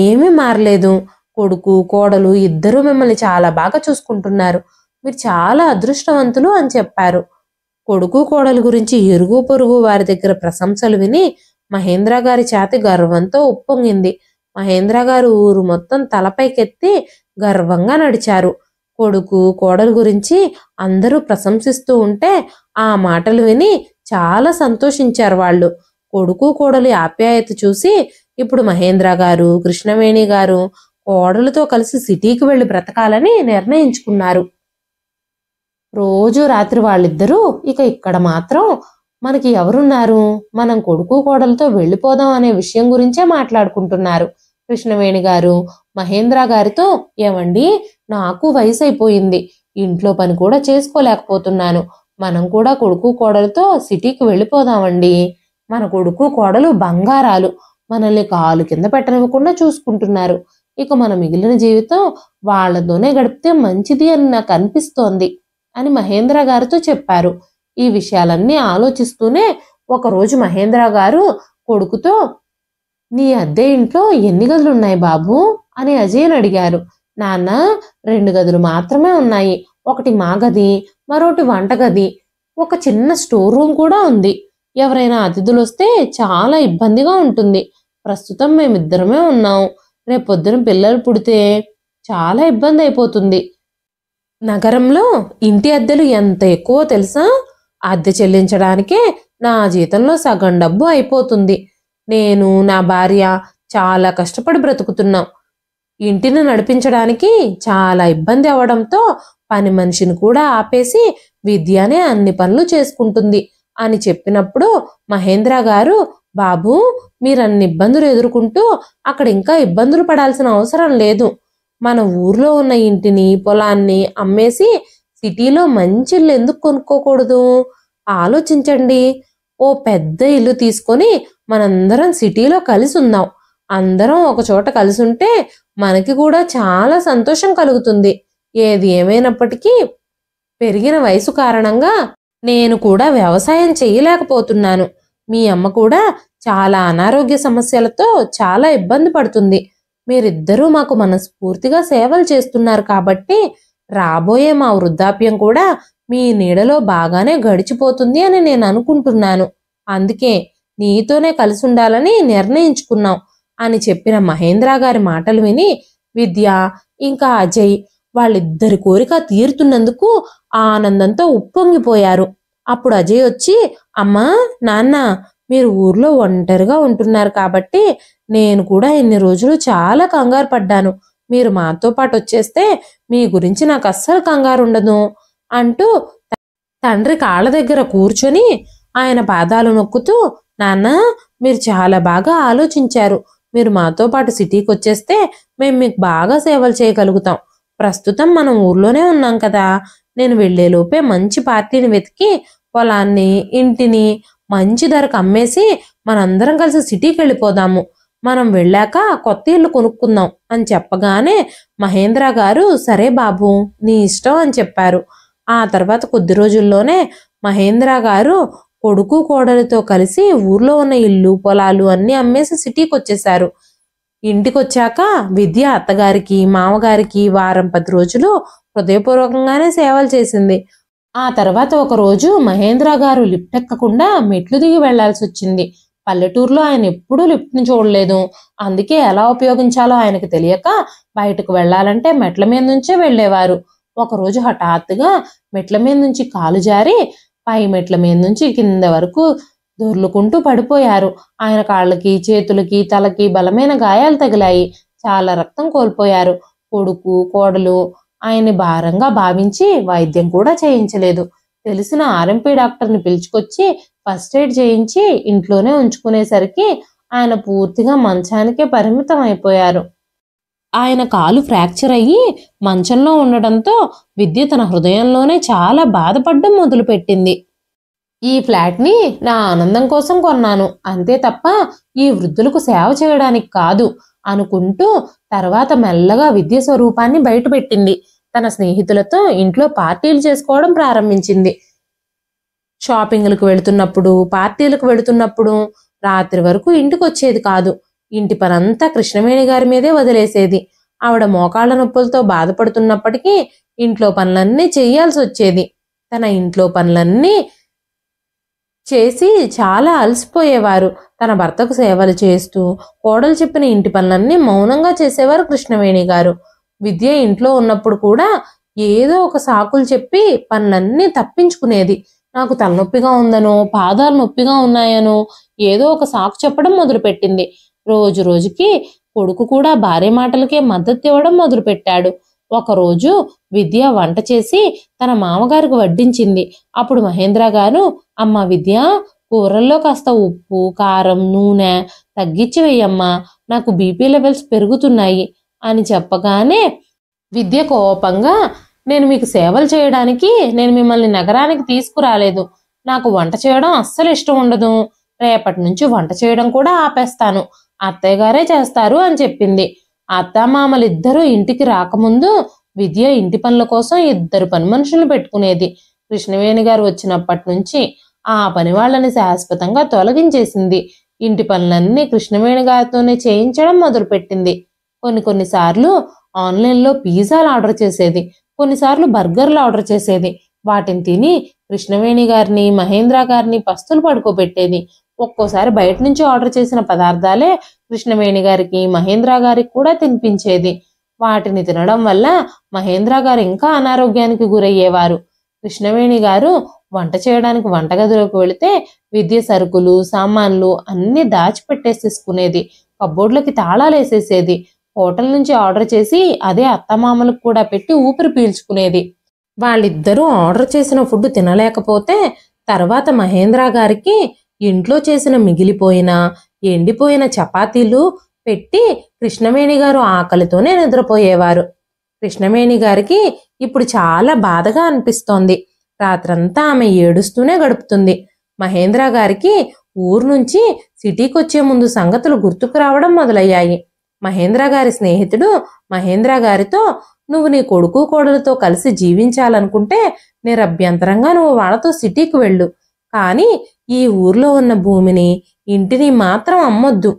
[SPEAKER 1] ఏమీ మారలేదు. కొడుకు కోడలు ఇద్దరూ మిమ్మల్ని చాలా బాగా చూసుకుంటున్నారు. మీరు చాలా అదృష్టవంతులు అని చెప్పారు. కొడుకు కోడలు గురించి ఇరుగు పొరుగు వారి దగ్గర ప్రశంసలు విని మహేంద్ర గారి ఛాతి గర్వంతో ఉప్పొంగింది. మహేంద్ర గారు ఊరు మొత్తం తలపైకెత్తి గర్వంగా నడిచారు. కొడుకు కోడలు గురించి అందరూ ప్రశంసిస్తూ ఉంటే ఆ మాటలు విని చాలా సంతోషించారు వాళ్ళు. కొడుకు కోడలి ఆప్యాయత చూసి ఇప్పుడు మహేంద్ర గారు, కృష్ణవేణి గారు కోడలతో కలిసి సిటీకి వెళ్ళి బ్రతకాలని నిర్ణయించుకున్నారు. రోజు రాత్రి వాళ్ళిద్దరూ ఇక ఇక్కడ మాత్రం మనకి ఎవరున్నారు, మనం కొడుకు కోడలతో వెళ్ళిపోదాం అనే విషయం గురించే మాట్లాడుకుంటున్నారు. కృష్ణవేణి గారు మహేంద్ర గారితో, ఏమండి, నాకు వయసు అయిపోయింది, ఇంట్లో పని కూడా చేసుకోలేకపోతున్నాను, మనం కూడా కొడుకు కోడలతో సిటీకి వెళ్ళిపోదామండి. మన కొడుకు కోడలు బంగారాలు, మనల్ని కాలు కింద పెట్టనివ్వకుండా చూసుకుంటున్నారు. ఇక మన మిగిలిన జీవితం వాళ్లతోనే గడిపితే మంచిది అని నాకు అనిపిస్తోంది అని మహేంద్ర గారితో చెప్పారు. ఈ విషయాలన్నీ ఆలోచిస్తూనే ఒకరోజు మహేంద్ర గారు కొడుకుతో, నీ అద్దె ఇంట్లో ఎన్ని గదులు ఉన్నాయి బాబు అని అజయ్ని అడిగారు. నాన్న, 2 గదులు మాత్రమే ఉన్నాయి. ఒకటి మా గది, మరొకటి వంటగది, ఒక చిన్న స్టోర్ రూమ్ కూడా ఉంది. ఎవరైనా అతిథులు వస్తే చాలా ఇబ్బందిగా ఉంటుంది. ప్రస్తుతం మేమిద్దరమే ఉన్నాం. రేపొద్దున పిల్లలు పుడితే చాలా ఇబ్బంది అయిపోతుంది. నగరంలో ఇంటి అద్దెలు ఎంత ఎక్కువో తెలుసా? అద్దె చెల్లించడానికే నా జీతంలో సగం డబ్బు అయిపోతుంది. నేను నా భార్య చాలా కష్టపడి బ్రతుకుతున్నాం. ఇంటిని నడిపించడానికి చాలా ఇబ్బంది అవడంతో పని మనిషిని కూడా ఆపేసి విద్యనే అన్ని పనులు చేసుకుంటుంది అని చెప్పినప్పుడు మహేంద్ర గారు, బాబు, మీరన్ని ఇబ్బందులు ఎదుర్కొంటూ అక్కడ ఇంకా ఇబ్బందులు పడాల్సిన అవసరం లేదు. మన ఊర్లో ఉన్న ఇంటిని పొలాన్ని అమ్మేసి సిటీలో మంచి ఇల్లు ఎందుకు కొనుక్కోకూడదు? ఆలోచించండి. ఓ పెద్ద ఇల్లు తీసుకొని మనందరం సిటీలో కలిసి ఉందాం. అందరం ఒక చోట కలిసి ఉంటే మనకి కూడా చాలా సంతోషం కలుగుతుంది. ఏది ఏమైనప్పటికీ పెరిగిన వయసు కారణంగా నేను కూడా వ్యవసాయం చేయలేకపోతున్నాను. మీ అమ్మ కూడా చాలా అనారోగ్య సమస్యలతో చాలా ఇబ్బంది పడుతుంది. మీరిద్దరూ మాకు మనస్ఫూర్తిగా సేవలు చేస్తున్నారు కాబట్టి రాబోయే మా వృద్ధాప్యం కూడా మీ నీడలో బాగానే గడిచిపోతుంది అని నేను అనుకుంటున్నాను. అందుకే నీతోనే కలిసి ఉండాలని నిర్ణయించుకున్నాం అని చెప్పిన మహేంద్ర గారి మాటలు విని విద్య ఇంకా అజయ్ వాళ్ళిద్దరి కోరిక తీరుతున్నందుకు ఆనందంతో ఉప్పొంగిపోయారు. అప్పుడు అజయ్ వచ్చి, అమ్మా, నాన్న, మీరు ఊర్లో ఒంటరిగా ఉంటున్నారు కాబట్టి నేను కూడా ఇన్ని రోజులు చాలా కంగారు పడ్డాను. మీరు మాతో పాటు వచ్చేస్తే మీ గురించి నాకు అస్సలు కంగారు ఉండదు అంటూ తండ్రి కాళ్ళ దగ్గర కూర్చొని ఆయన పాదాలు నొక్కుతూ, నాన్న, మీరు చాలా బాగా ఆలోచించారు. మీరు మాతో పాటు సిటీకి వచ్చేస్తే మేము మీకు బాగా సేవలు చేయగలుగుతాం. ప్రస్తుతం మనం ఊర్లోనే ఉన్నాం కదా. నేను వెళ్లేలోపే మంచి పార్టీని వెతికి పొలాన్ని ఇంటిని మంచి ధరకు అమ్మేసి మనందరం కలిసి సిటీకి వెళ్ళిపోదాము. మనం వెళ్ళాక కొత్త ఇల్లు కొనుక్కుందాం అని చెప్పగానే మహేంద్ర గారు, సరే బాబు, నీ ఇష్టం అని చెప్పారు. ఆ తర్వాత కొద్ది రోజుల్లోనే మహేంద్ర గారు కొడుకు కోడలితో కలిసి ఊర్లో ఉన్న ఇల్లు పొలాలు అన్నీ అమ్మేసి సిటీకి వచ్చేశారు. ఇంటికొచ్చాక విద్య అత్తగారికి మామగారికి వారం 10 రోజులు హృదయపూర్వకంగానే సేవలు చేసింది. ఆ తర్వాత ఒక రోజు మహేంద్ర గారు లిఫ్ట్ ఎక్కకుండా మెట్లు దిగి వెళ్లాల్సి వచ్చింది. పల్లెటూరులో ఆయన ఎప్పుడూ లిఫ్ట్ని చూడలేదు. అందుకే ఎలా ఉపయోగించాలో ఆయనకు తెలియక బయటకు వెళ్ళాలంటే మెట్ల మీద నుంచే వెళ్ళేవారు. ఒకరోజు హఠాత్తుగా మెట్ల మీద నుంచి కాలు జారి పై మెట్ల మీద నుంచి కింద వరకు దొర్లుకుంటూ పడిపోయారు. ఆయన కాళ్ళకి, చేతులకి, తలకి బలమైన గాయాలు తగిలాయి. చాలా రక్తం కోల్పోయారు. కొడుకు, కోడలు ఆయన్ని భారంగా భావించి వైద్యం కూడా చేయించలేదు. తెలిసిన ఆర్ఎంపీ డాక్టర్ని పిలుచుకొచ్చి ఫస్ట్ ఎయిడ్ చేయించి ఇంట్లోనే ఉంచుకునేసరికి ఆయన పూర్తిగా మంచానికే పరిమితం అయిపోయారు. ఆయన కాలు ఫ్రాక్చర్ అయ్యి మంచంలో ఉండడంతో విద్య తన హృదయంలోనే చాలా బాధపడడం మొదలుపెట్టింది. ఈ ఫ్లాట్ని నా ఆనందం కోసం కొన్నాను, అంతే తప్ప ఈ వృద్ధులకు సేవ చేయడానికి కాదు అనుకుంటూ తర్వాత మెల్లగా విద్య స్వరూపాన్ని బయటపెట్టింది. తన స్నేహితులతో ఇంట్లో పార్టీలు చేసుకోవడం ప్రారంభించింది. షాపింగ్లకు వెళుతున్నప్పుడు, పార్టీలకు వెళుతున్నప్పుడు రాత్రి వరకు ఇంటికి వచ్చేది కాదు. ఇంటి పనంతా కృష్ణవేణి గారి మీదే వదిలేసేది. ఆవిడ మోకాళ్ళ నొప్పులతో బాధపడుతున్నప్పటికీ ఇంట్లో పనులన్నీ చేయాల్సి వచ్చేది. తన ఇంట్లో పనులన్నీ చేసి చాలా అలసిపోయేవారు. తన భర్తకు సేవలు చేస్తూ కోడలు చెప్పిన ఇంటి పనులన్నీ మౌనంగా చేసేవారు కృష్ణవేణి గారు. విద్య ఇంట్లో ఉన్నప్పుడు కూడా ఏదో ఒక సాకులు చెప్పి పనులన్నీ తప్పించుకునేది. నాకు తలనొప్పిగా ఉందనో, పాదాలు నొప్పిగా ఉన్నాయనో ఏదో ఒక సాకు చెప్పడం మొదలుపెట్టింది. రోజు రోజుకి కొడుకు కూడా భార్య మాటలకే మద్దతు ఇవ్వడం మొదలుపెట్టాడు. ఒకరోజు విద్య వంట చేసి తన మామగారికి వడ్డించింది. అప్పుడు మహేంద్ర గారు, అమ్మ విద్య, కూరల్లో కాస్త ఉప్పు, కారం, నూనె తగ్గించి వేయమ్మా, నాకు బీపీ లెవెల్స్ పెరుగుతున్నాయి అని చెప్పగానే విద్య కోపంగా, నేను మీకు సేవలు చేయడానికి నేను మిమ్మల్ని నగరానికి తీసుకురాలేదు. నాకు వంట చేయడం అస్సలు ఇష్టం ఉండదు. రేపటి నుంచి వంట చేయడం కూడా ఆపేస్తాను. అత్తయ్య గారే చేస్తారు అని చెప్పింది. అత్తామామలిద్దరూ ఇంటికి రాకముందు విద్య ఇంటి పనుల కోసం 2 పని మనుషులు పెట్టుకునేది. కృష్ణవేణి గారు వచ్చినప్పటి నుంచి ఆ పని వాళ్ళని శాశ్వతంగా తొలగించేసింది. ఇంటి పనులన్నీ కృష్ణవేణి గారితోనే చేయించడం మొదలుపెట్టింది. కొన్నిసార్లు ఆన్లైన్లో పిజ్జాలు ఆర్డర్ చేసేది, కొన్నిసార్లు బర్గర్లు ఆర్డర్ చేసేది. వాటిని తిని కృష్ణవేణి గారిని, మహేంద్ర గారిని పస్తులు పడుకోబెట్టేది. ఒక్కోసారి బయట నుంచి ఆర్డర్ చేసిన పదార్థాలే కృష్ణవేణి గారికి, మహేంద్ర గారికి కూడా తినిపించేది. వాటిని తినడం వల్ల మహేంద్ర గారు ఇంకా అనారోగ్యానికి గురయ్యేవారు. కృష్ణవేణి గారు వంట చేయడానికి వంటగదిలోకి వెళితే విద్య సరుకులు, సామాన్లు అన్నీ దాచిపెట్టేసేసుకునేది. కబ్బోర్డ్లకి తాళాలేసేసేది. హోటల్ నుంచి ఆర్డర్ చేసి అదే అత్తమామలకు కూడా పెట్టి ఊపిరి పీల్చుకునేది. వాళ్ళిద్దరూ ఆర్డర్ చేసిన ఫుడ్ తినలేకపోతే తర్వాత మహేంద్ర గారికి ఇంట్లో చేసిన మిగిలిపోయిన ఎండిపోయిన చపాతీలు పెట్టి కృష్ణవేణి గారు ఆకలితోనే నిద్రపోయేవారు. కృష్ణవేణి గారికి ఇప్పుడు చాలా బాధగా అనిపిస్తోంది. రాత్రంతా ఆమె ఏడుస్తూనే గడుపుతుంది. మహేంద్ర గారికి ఊరు నుంచి సిటీకి వచ్చే ముందు సంగతులు గుర్తుకు రావడం మొదలయ్యాయి. మహేంద్ర గారి స్నేహితుడు మహేంద్ర గారితో, నువ్వు నీ కొడుకు కోడలతో కలిసి జీవించాలనుకుంటే నిరభ్యంతరంగా నువ్వు వాళ్ళతో సిటీకి వెళ్ళు, కానీ ఈ ఊర్లో ఉన్న భూమిని, ఇంటిని మాత్రం అమ్మొద్దు.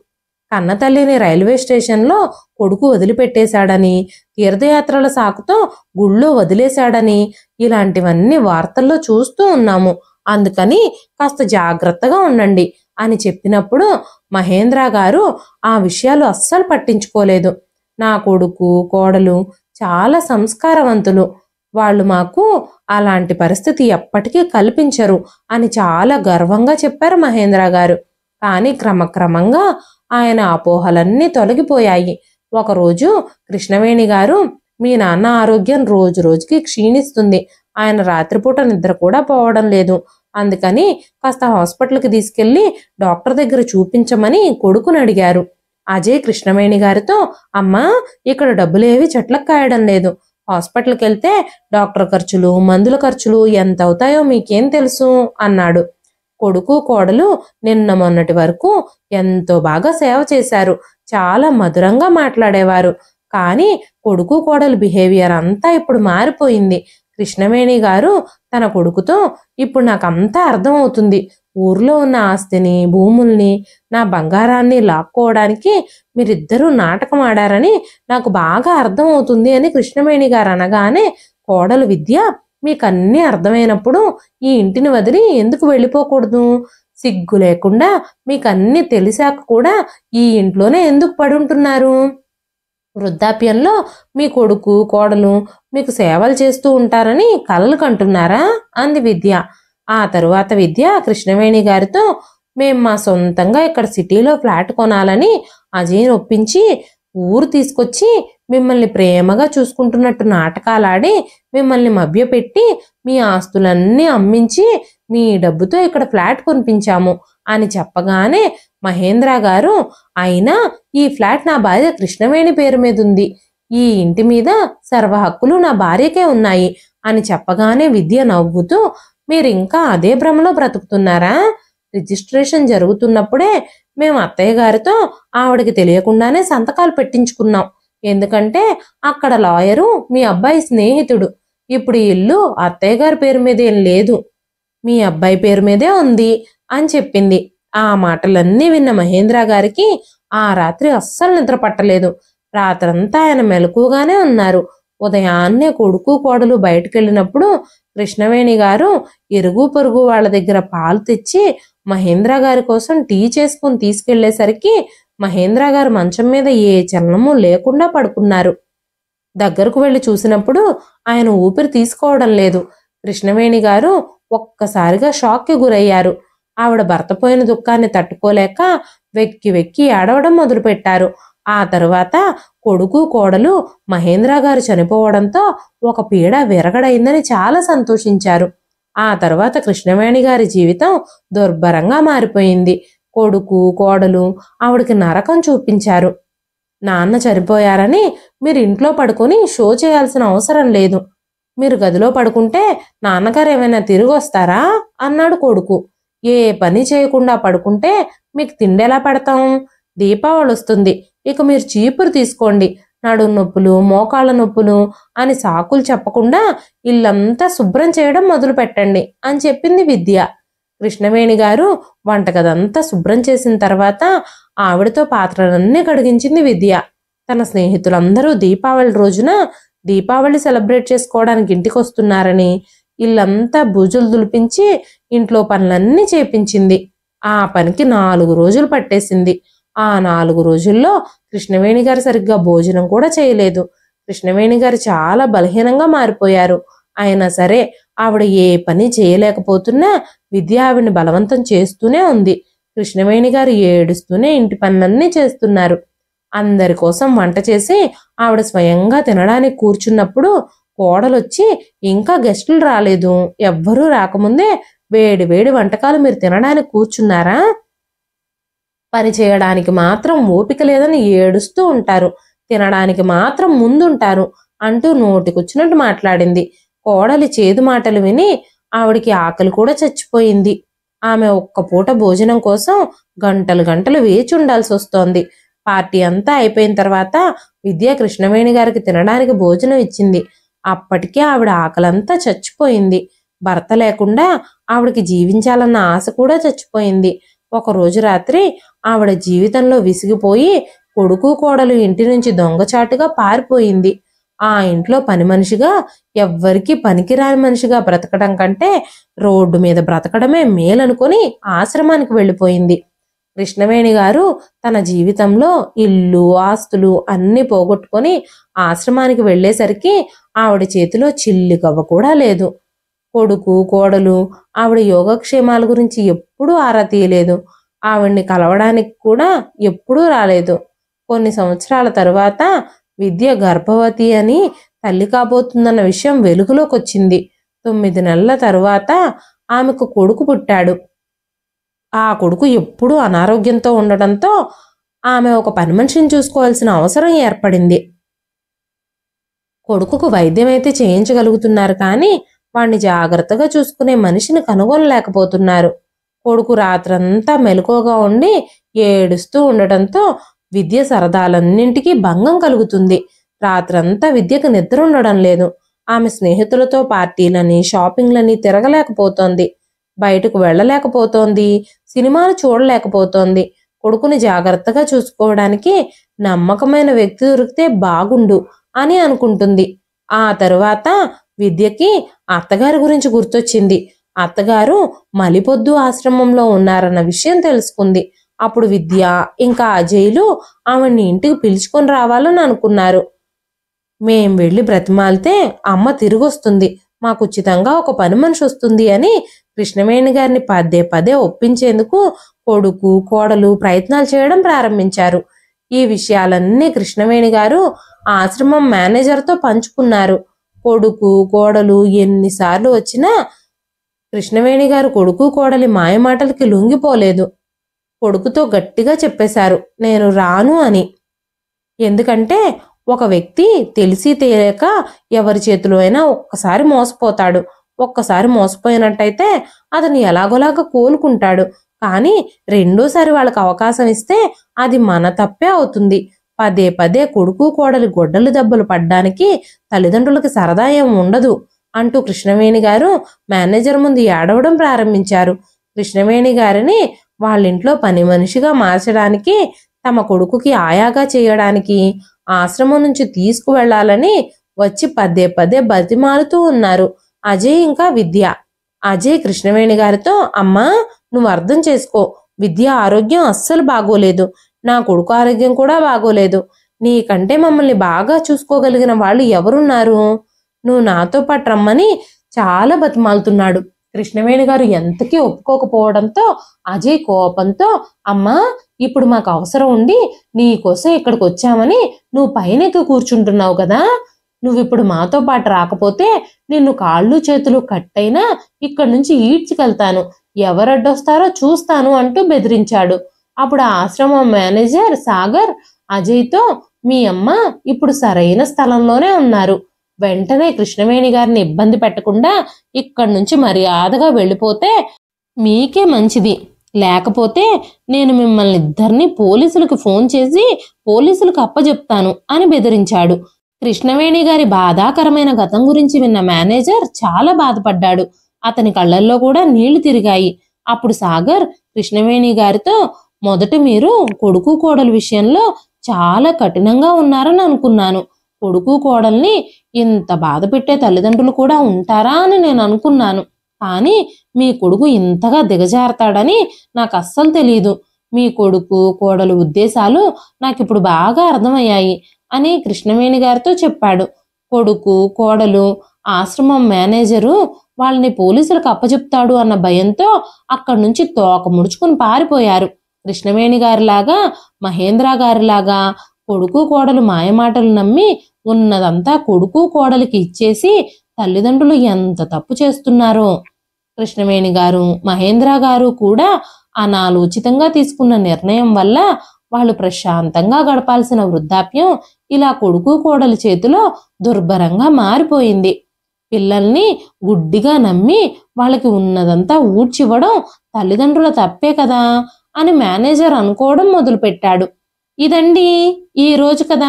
[SPEAKER 1] కన్నతల్లిని రైల్వే స్టేషన్లో కొడుకు వదిలిపెట్టేశాడని, తీర్థయాత్రల సాకుతో గుళ్ళో వదిలేశాడని ఇలాంటివన్నీ వార్తల్లో చూస్తూ ఉన్నాము. అందుకని కాస్త జాగ్రత్తగా ఉండండి అని చెప్పినప్పుడు మహేంద్ర గారు ఆ విషయాలు అస్సలు పట్టించుకోలేదు. నా కొడుకు, కోడలు చాలా సంస్కారవంతులు, వాళ్ళు మాకు అలాంటి పరిస్థితి ఎప్పటికీ కల్పించరు అని చాలా గర్వంగా చెప్పారు మహేంద్ర గారు. కానీ క్రమక్రమంగా ఆయన అపోహలన్నీ తొలగిపోయాయి. ఒకరోజు కృష్ణవేణి గారు, మీ నాన్న ఆరోగ్యం రోజు రోజుకి క్షీణిస్తుంది, ఆయన రాత్రిపూట నిద్ర కూడా పోవడం లేదు, అందుకని కాస్త హాస్పిటల్కి తీసుకెళ్లి డాక్టర్ దగ్గర చూపించమని కొడుకుని అడిగారు. అజయ్ కృష్ణవేణి గారితో, అమ్మా ఇక్కడ డబ్బులేవి చెట్లకు కాయడం లేదు, హాస్పిటల్కి వెళ్తే డాక్టర్ ఖర్చులు, మందుల ఖర్చులు ఎంత అవుతాయో మీకేం తెలుసు అన్నాడు. కొడుకు కోడలు నిన్న మొన్నటి వరకు ఎంతో బాగా సేవ చేశారు, చాలా మధురంగా మాట్లాడేవారు. కానీ కొడుకు కోడలు బిహేవియర్ అంతా ఇప్పుడు మారిపోయింది. కృష్ణవేణి గారు తన కొడుకుతో, ఇప్పుడు నాకంతా అర్థమవుతుంది, ఊర్లో ఉన్న ఆస్తిని, భూముల్ని, నా బంగారాన్ని లాక్కోవడానికి మీరిద్దరూ నాటకం ఆడారని నాకు బాగా అర్థమవుతుంది అని కృష్ణవేణి గారు అనగానే, కోడలు విద్య, మీకన్నీ అర్థమైనప్పుడు ఈ ఇంటిని వదిలి ఎందుకు వెళ్ళిపోకూడదు? సిగ్గు లేకుండా మీకు అన్ని తెలిసాక కూడా ఈ ఇంట్లోనే ఎందుకు పడుంటున్నారు? వృద్ధాప్యంలో మీ కొడుకు కోడలు మీకు సేవలు చేస్తూ ఉంటారని కలలు కంటున్నారా అంది విద్య. ఆ తరువాత విద్య కృష్ణవేణి గారితో, మేం మా సొంతంగా ఇక్కడ సిటీలో ఫ్లాట్ కొనాలని అజయ్ని ఒప్పించి ఊరు తీసుకొచ్చి మిమ్మల్ని ప్రేమగా చూసుకుంటున్నట్టు నాటకాలాడి మిమ్మల్ని మభ్యపెట్టి మీ ఆస్తులన్నీ అమ్మించి మీ డబ్బుతో ఇక్కడ ఫ్లాట్ కొనిపించాము అని చెప్పగానే మహేంద్ర గారు, అయినా ఈ ఫ్లాట్ నా భార్య కృష్ణవేణి పేరు మీద ఉంది, ఈ ఇంటి మీద సర్వ హక్కులు నా భార్యకే ఉన్నాయి అని చెప్పగానే విద్య నవ్వుతూ, మీరు ఇంకా అదే భ్రమలో బ్రతుకుతున్నారా? రిజిస్ట్రేషన్ జరుగుతున్నప్పుడే మేము అత్తయ్య గారితో ఆవిడకి తెలియకుండానే సంతకాలు పెట్టించుకున్నాం. ఎందుకంటే అక్కడ లాయరు మీ అబ్బాయి స్నేహితుడు. ఇప్పుడు ఇల్లు అత్తయ్య గారి పేరు మీదేం లేదు, మీ అబ్బాయి పేరు మీదే ఉంది అని చెప్పింది. ఆ మాటలన్నీ విన్న మహేంద్ర గారికి ఆ రాత్రి అస్సలు నిద్ర పట్టలేదు. రాత్రంతా ఆయన మెలకుగానే ఉన్నారు. ఉదయాన్నే కొడుకు కోడలు బయటకెళ్ళినప్పుడు కృష్ణవేణి గారు ఇరుగు పొరుగు వాళ్ళ దగ్గర పాలు తెచ్చి మహేంద్ర గారి కోసం టీ చేసుకుని తీసుకెళ్లేసరికి మహేంద్ర గారు మంచం మీద ఏ చలనము లేకుండా పడుకున్నారు. దగ్గరకు వెళ్లి చూసినప్పుడు ఆయన ఊపిరి తీసుకోవడం లేదు. కృష్ణవేణి గారు ఒక్కసారిగా షాక్కి గురయ్యారు. ఆవిడ భర్త పోయిన దుఃఖాన్ని తట్టుకోలేక వెక్కి వెక్కి ఏడవడం మొదలుపెట్టారు. ఆ తరువాత కొడుకు కోడలు మహేంద్ర గారు చనిపోవడంతో ఒక పీడ విరగడైందని చాలా సంతోషించారు. ఆ తర్వాత కృష్ణవేణి గారి జీవితం దుర్భరంగా మారిపోయింది. కొడుకు కోడలు ఆవిడకి నరకం చూపించారు. నాన్న చనిపోయారని మీరు ఇంట్లో పడుకొని షో చేయాల్సిన అవసరం లేదు, మీరు గదిలో పడుకుంటే నాన్నగారు ఏమైనా తిరిగి వస్తారా అన్నాడు కొడుకు. ఏ పని చేయకుండా పడుకుంటే మీకు తిండెలా పెడతాం? దీపావళి వస్తుంది, ఇక మీరు చీపురు తీసుకోండి, నడుము నొప్పులు మోకాళ్ళ నొప్పులు అని సాకులు చెప్పకుండా ఇల్లంతా శుభ్రం చేయడం మొదలు పెట్టండి అని చెప్పింది విద్య. కృష్ణవేణి గారు వంటగదంతా శుభ్రం చేసిన తర్వాత ఆవిడతో పాత్రలన్నీ కడిగించింది విద్య. తన స్నేహితులందరూ దీపావళి రోజున దీపావళి సెలబ్రేట్ చేసుకోవడానికి ఇంటికి వస్తున్నారని ఇల్లంతా బూజులు దులిపించి ఇంట్లో పనులన్నీ చేపించింది. ఆ పనికి 4 రోజులు పట్టేసింది. ఆ 4 రోజుల్లో కృష్ణవేణి గారు సరిగ్గా భోజనం కూడా చేయలేదు. కృష్ణవేణి గారు చాలా బలహీనంగా మారిపోయారు. అయినా సరే ఆవిడ ఏ పని చేయలేకపోతున్నా విద్య ఆవిడని బలవంతం చేస్తూనే ఉంది. కృష్ణవేణి గారు ఏడుస్తూనే ఇంటి పనులన్నీ చేస్తున్నారు. అందరి కోసం వంట చేసి ఆవిడ స్వయంగా తినడానికి కూర్చున్నప్పుడు కోడలొచ్చి, ఇంకా గెస్టులు రాలేదు, ఎవ్వరూ రాకముందే వేడి వేడి వంటకాలు మీరు తినడానికి కూర్చున్నారా? పని చేయడానికి మాత్రం ఓపిక లేదని ఏడుస్తూ ఉంటారు, తినడానికి మాత్రం ముందుంటారు అంటూ నోటికొచ్చినట్టు మాట్లాడింది. కోడలి చేదు మాటలు విని ఆవిడికి ఆకలి కూడా చచ్చిపోయింది. ఆమె ఒక్క పూట భోజనం కోసం గంటలు గంటలు వేచి ఉండాల్సి వస్తోంది. పార్టీ అంతా అయిపోయిన తర్వాత విద్య కృష్ణవేణి గారికి తినడానికి భోజనం ఇచ్చింది. అప్పటికే ఆవిడ ఆకలంతా చచ్చిపోయింది. భర్త లేకుండా ఆవిడకి జీవించాలన్న ఆశ కూడా చచ్చిపోయింది. ఒకరోజు రాత్రి ఆవిడ జీవితంలో విసిగిపోయి కొడుకు కోడలు ఇంటి నుంచి దొంగచాటుగా పారిపోయింది. ఆ ఇంట్లో పని మనిషిగా, ఎవ్వరికీ పనికిరాని మనిషిగా బ్రతకడం కంటే రోడ్డు మీద బ్రతకడమే మేలనుకొని ఆశ్రమానికి వెళ్ళిపోయింది. కృష్ణవేణి గారు తన జీవితంలో ఇల్లు ఆస్తులు అన్నీ పోగొట్టుకొని ఆశ్రమానికి వెళ్ళేసరికి ఆవిడ చేతిలో చిల్లి గవ్వ కూడా లేదు. కొడుకు కోడలు ఆవిడ యోగక్షేమాల గురించి ఎప్పుడూ ఆరా తీయలేదు. ఆవిడ్ని కలవడానికి కూడా ఎప్పుడూ రాలేదు. కొన్ని సంవత్సరాల తరువాత విద్య గర్భవతి అని తల్లి కాబోతుందన్న విషయం వెలుగులోకి వచ్చింది. 9 నెలల తరువాత ఆమెకు కొడుకు పుట్టాడు. ఆ కొడుకు ఎప్పుడూ అనారోగ్యంతో ఉండడంతో ఆమె ఒక పని మనిషిని చూసుకోవాల్సిన అవసరం ఏర్పడింది. కొడుకుకు వైద్యం అయితే చేయించగలుగుతున్నారు కానీ వాణ్ణి జాగ్రత్తగా చూసుకునే మనిషిని కనుగొనలేకపోతున్నారు. కొడుకు రాత్రంతా మెలకువగా ఉండి ఏడుస్తూ ఉండటంతో విద్య సరదాలన్నింటికీ భంగం కలుగుతుంది. రాత్రంతా విద్యకు నిద్ర ఉండడం లేదు. ఆమె స్నేహితులతో పార్టీలని షాపింగ్లని తిరగలేకపోతోంది. బయటకు వెళ్ళలేకపోతోంది. సినిమాలు చూడలేకపోతోంది. కొడుకుని జాగ్రత్తగా చూసుకోవడానికి నమ్మకమైన వ్యక్తి దొరికితే బాగుండు అని అనుకుంటుంది. ఆ తరువాత విద్యకి అత్తగారి గురించి గుర్తొచ్చింది. అత్తగారు మలిపొద్దు ఆశ్రమంలో ఉన్నారన్న విషయం తెలుసుకుంది. అప్పుడు విద్య ఇంకా అజయ్లు ఆమెని ఇంటికి పిలుచుకొని రావాలని అనుకున్నారు. మేం వెళ్ళి బ్రతిమాలితే అమ్మ తిరిగొస్తుంది, మాకు ఉచితంగా ఒక పని మనిషి వస్తుంది అని కృష్ణవేణి గారిని పదే పదే ఒప్పించేందుకు కొడుకు కోడలు ప్రయత్నాలు చేయడం ప్రారంభించారు. ఈ విషయాలన్నీ కృష్ణవేణి గారు ఆశ్రమం మేనేజర్తో పంచుకున్నారు. కొడుకు కోడలు ఎన్నిసార్లు వచ్చినా కృష్ణవేణి గారు కొడుకు కోడలి మాయమాటలకి లొంగిపోలేదు. కొడుకుతో గట్టిగా చెప్పేశారు, నేను రాను అని. ఎందుకంటే ఒక వ్యక్తి తెలిసి తెలియక ఎవరి చేతిలో అయినా ఒక్కసారి మోసపోతాడు. ఒక్కసారి మోసపోయినట్టయితే అతను ఎలాగోలాగా కోలుకుంటాడు. కానీ రెండోసారి వాళ్ళకి అవకాశం ఇస్తే అది మన తప్పే అవుతుంది. పదే పదే కొడుకు కోడలి గొడ్డలు దెబ్బలు పడ్డానికి తల్లిదండ్రులకి సరదా ఏం ఉండదు అంటూ కృష్ణవేణి గారు మేనేజర్ ముందు ఏడవడం ప్రారంభించారు. కృష్ణవేణి గారిని వాళ్ళింట్లో పని మనిషిగా మార్చడానికి, తమ కొడుకుకి ఆయాగా చేయడానికి ఆశ్రమం నుంచి తీసుకువెళ్లాలని వచ్చి పదే పదే బతిమాలుతూ ఉన్నారు అజయ్ ఇంకా విద్య. అజయ్ కృష్ణవేణి గారితో, అమ్మా నువ్వు అర్థం చేసుకో, విద్య ఆరోగ్యం అస్సలు బాగోలేదు, నా కొడుకు ఆరోగ్యం కూడా బాగోలేదు. నీకంటే మమ్మల్ని బాగా చూసుకోగలిగిన వాళ్ళు ఎవరున్నారు? నువ్వు నాతో పాటు రమ్మని చాలా బతిమాలుతున్నాడు. కృష్ణవేణి గారు ఎంతకీ ఒప్పుకోకపోవడంతో అజయ్ కోపంతో, అమ్మా ఇప్పుడు మాకు అవసరం ఉండి నీకోసం ఇక్కడికి వచ్చామని నువ్వు పైనెక్కి కూర్చుంటున్నావు కదా, నువ్విప్పుడు మాతో పాటు రాకపోతే నిన్ను కాళ్ళు చేతులు కట్టైనా ఇక్కడి నుంచి ఈడ్చికెళ్తాను, ఎవరడ్డొస్తారో చూస్తాను అంటూ బెదిరించాడు. అప్పుడు ఆశ్రమం మేనేజర్ సాగర్ అజయ్తో, మీ అమ్మ ఇప్పుడు సరైన స్థలంలోనే ఉన్నారు, వెంటనే కృష్ణవేణి గారిని ఇబ్బంది పెట్టకుండా ఇక్కడి నుంచి మర్యాదగా వెళ్ళిపోతే మీకే మంచిది, లేకపోతే నేను మిమ్మల్ని ఇద్దరిని పోలీసులకు ఫోన్ చేసి పోలీసులకు అప్పచెప్తాను అని బెదిరించాడు. కృష్ణవేణి గారి బాధాకరమైన గతం గురించి విన్న మేనేజర్ చాలా బాధపడ్డాడు. అతని కళ్ళల్లో కూడా నీళ్లు తిరిగాయి. అప్పుడు సాగర్ కృష్ణవేణి గారితో, మొదట మీరు కొడుకు కోడలు విషయంలో చాలా కఠినంగా ఉన్నారని అనుకున్నాను. కొడుకు కోడల్ని ఇంత బాధ పెట్టే తల్లిదండ్రులు కూడా ఉంటారా అని నేను అనుకున్నాను. కానీ మీ కొడుకు ఇంతగా దిగజారుతాడని నాకు అస్సలు తెలీదు. మీ కొడుకు కోడలు ఉద్దేశాలు నాకిప్పుడు బాగా అర్థమయ్యాయి అని కృష్ణవేణి గారితో చెప్పాడు. కొడుకు కోడలు ఆశ్రమం మేనేజరు వాళ్ళని పోలీసులకు అప్పచెప్తాడు అన్న భయంతో అక్కడి నుంచి తోక ముడుచుకుని పారిపోయారు. కృష్ణవేణి గారిలాగా మహేంద్ర గారిలాగా కొడుకు కోడలు మాయమాటలు నమ్మి ఉన్నదంతా కొడుకు కోడలికి ఇచ్చేసి తల్లిదండ్రులు ఎంత తప్పు చేస్తున్నారో. కృష్ణవేణి గారు మహేంద్ర గారు కూడా అనాలోచితంగా తీసుకున్న నిర్ణయం వల్ల వాళ్ళు ప్రశాంతంగా గడపాల్సిన వృద్ధాప్యం ఇలా కొడుకు కోడలి చేతిలో దుర్భరంగా మారిపోయింది. పిల్లల్ని గుడ్డిగా నమ్మి వాళ్ళకి ఉన్నదంతా ఊడ్చివ్వడం తల్లిదండ్రుల తప్పే కదా అని మేనేజర్ అనుకోవడం మొదలుపెట్టాడు. ఇదండి ఈ రోజు కథ.